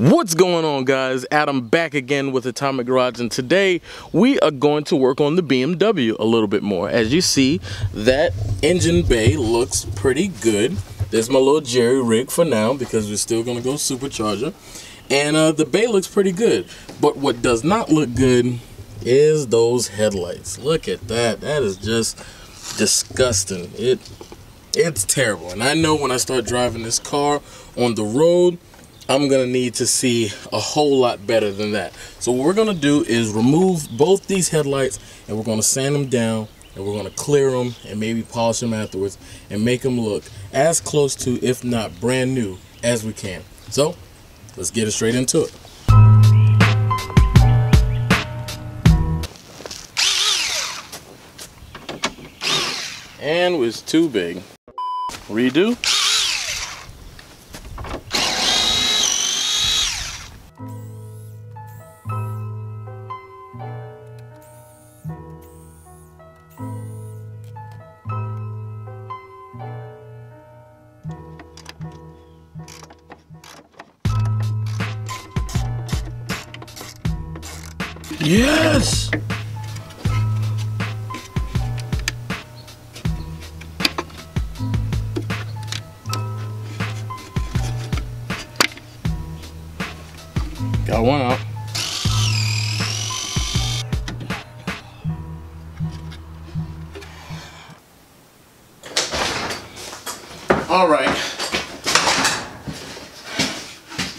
What's going on, guys? Adam back again with Atomic Garage, and today we are going to work on the BMW a little bit more. As you see, that engine bay looks pretty good. There's my little jerry rig for now because we're still going to go supercharger. And the bay looks pretty good. But what does not look good is those headlights. Look at that. That is just disgusting. It's terrible. And I know when I start driving this car on the road, I'm gonna need to see a whole lot better than that. So what we're gonna do is remove both these headlights, and we're gonna sand them down, and we're gonna clear them and maybe polish them afterwards and make them look as close to, if not brand new, as we can. So let's get it straight into it. And was too big. Redo. Yes! Got one out. All right.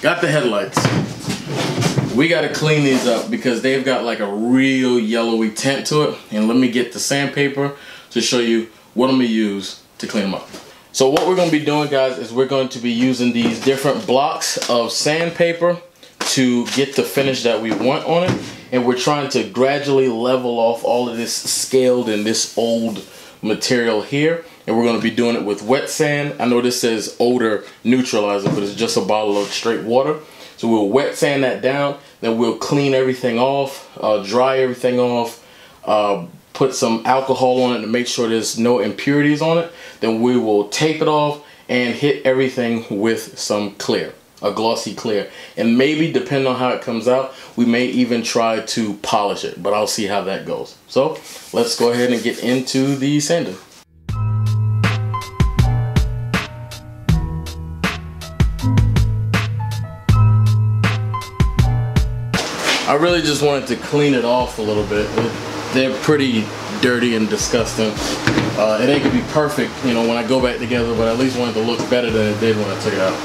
Got the headlights. We got to clean these up because they've got like a real yellowy tint to it. And let me get the sandpaper to show you what I'm going to use to clean them up. So what we're going to be doing, guys, is we're going to be using these different blocks of sandpaper to get the finish that we want on it. And we're trying to gradually level off all of this scaled and this old material here. And we're going to be doing it with wet sand. I know this says odor neutralizer, but it's just a bottle of straight water. So we'll wet sand that down, then we'll clean everything off, dry everything off, put some alcohol on it to make sure there's no impurities on it. Then we will tape it off and hit everything with some clear, a glossy clear. And maybe, depending on how it comes out, we may even try to polish it, but I'll see how that goes. So let's go ahead and get into the sander. I really just wanted to clean it off a little bit. They're pretty dirty and disgusting. It ain't gonna be perfect, you know, when I go back together, but I at least wanted to look better than it did when I took it out.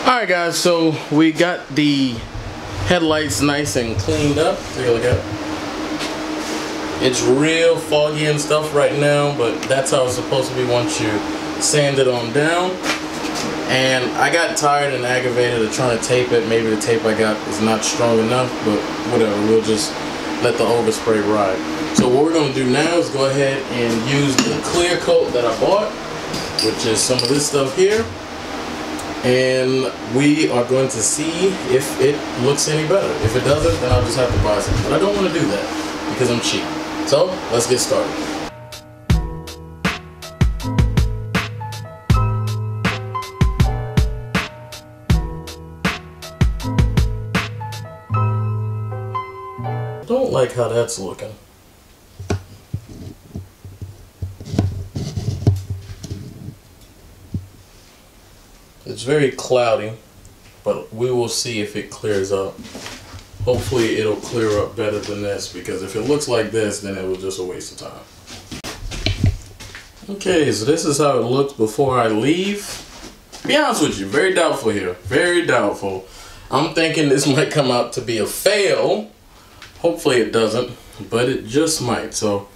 Alright guys, so we got the headlights nice and cleaned up. Take a look at it. It's real foggy and stuff right now, but that's how it's supposed to be once you sand it on down. And I got tired and aggravated of trying to tape it. Maybe the tape I got is not strong enough, but whatever, we'll just let the overspray ride. So what we're going to do now is go ahead and use the clear coat that I bought, which is some of this stuff here. And we are going to see if it looks any better. If it doesn't, then I'll just have to buy some. But I don't want to do that because I'm cheap. So let's get started. Don't like how that's looking. It's very cloudy, but we will see if it clears up. Hopefully it'll clear up better than this, because if it looks like this, then it was just a waste of time. Okay, so this is how it looks before I leave. To be honest with you, very doubtful here. Very doubtful. I'm thinking this might come out to be a fail. Hopefully it doesn't, but it just might. So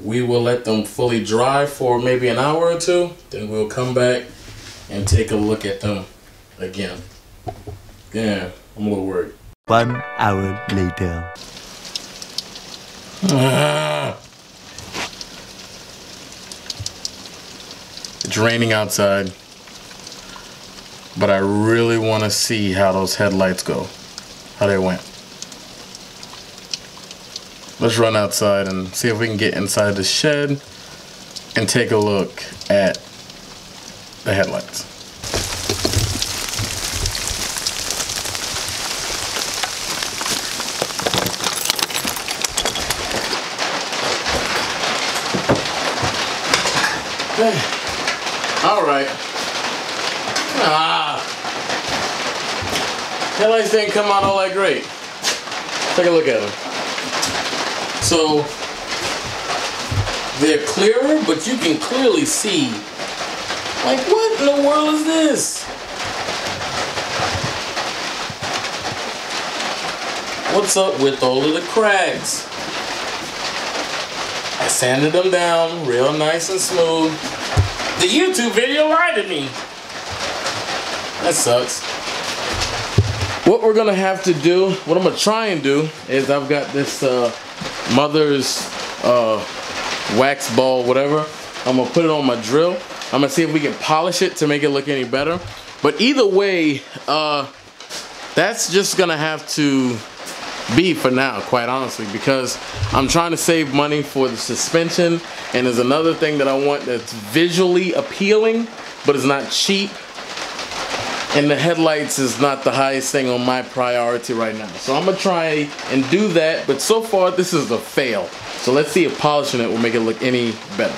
we will let them fully dry for maybe an hour or two. Then we'll come back and take a look at them again. Yeah, I'm a little worried. 1 hour later. It's raining outside, but I really want to see how those headlights go, how they went. Let's run outside and see if we can get inside the shed and take a look at the headlights. All right. Headlights didn't come out all that great. Take a look at them. So they're clearer, but you can clearly see, like, what in the world is this? What's up with all of the cracks? I sanded them down real nice and smooth. The YouTube video lied to me. That sucks. What we're gonna have to do, what I'm gonna try and do, is I've got this mother's wax ball, whatever. I'm gonna put it on my drill. I'm gonna see if we can polish it to make it look any better. But either way, that's just gonna have to be for now, quite honestly, because I'm trying to save money for the suspension, and there's another thing that I want that's visually appealing, but it's not cheap. And the headlights is not the highest thing on my priority right now. So I'm gonna try and do that, but so far this is a fail. So let's see if polishing it will make it look any better.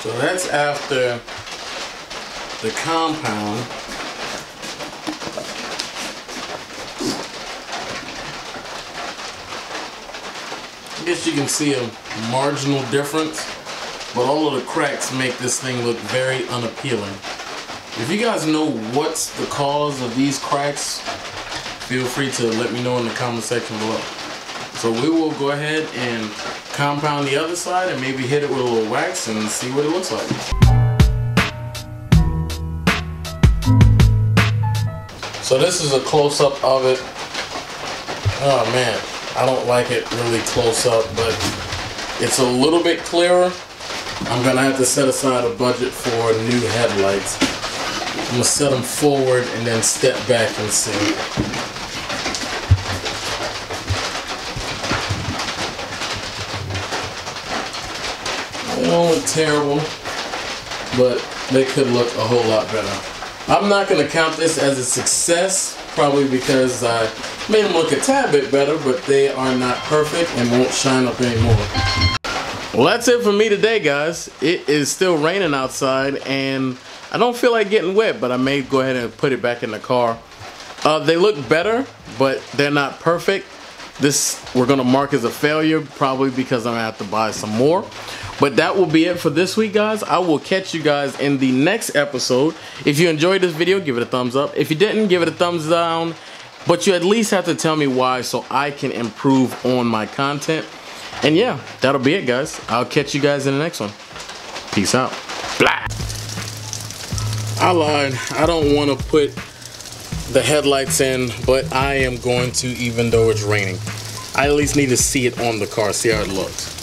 So that's after the compound. I guess you can see a marginal difference, but all of the cracks make this thing look very unappealing. If you guys know what's the cause of these cracks, feel free to let me know in the comment section below. So we will go ahead and compound the other side and maybe hit it with a little wax and see what it looks like. So this is a close-up of it. Oh man, I don't like it really close up, but it's a little bit clearer. I'm gonna have to set aside a budget for new headlights. I'm gonna set them forward and then step back and see. They don't look terrible, but they could look a whole lot better. I'm not going to count this as a success, probably because I made them look a tad bit better, but they are not perfect and won't shine up anymore. Well, that's it for me today, guys. It is still raining outside, and I don't feel like getting wet, but I may go ahead and put it back in the car. They look better, but they're not perfect. This we're going to mark as a failure, probably because I'm going to have to buy some more. But that will be it for this week, guys. I will catch you guys in the next episode. If you enjoyed this video, give it a thumbs up. If you didn't, give it a thumbs down. But you at least have to tell me why so I can improve on my content. And yeah, that'll be it, guys. I'll catch you guys in the next one. Peace out. Blah. I lied. I don't want to put the headlights in, but I am going to, even though it's raining. I at least need to see it on the car, see how it looks.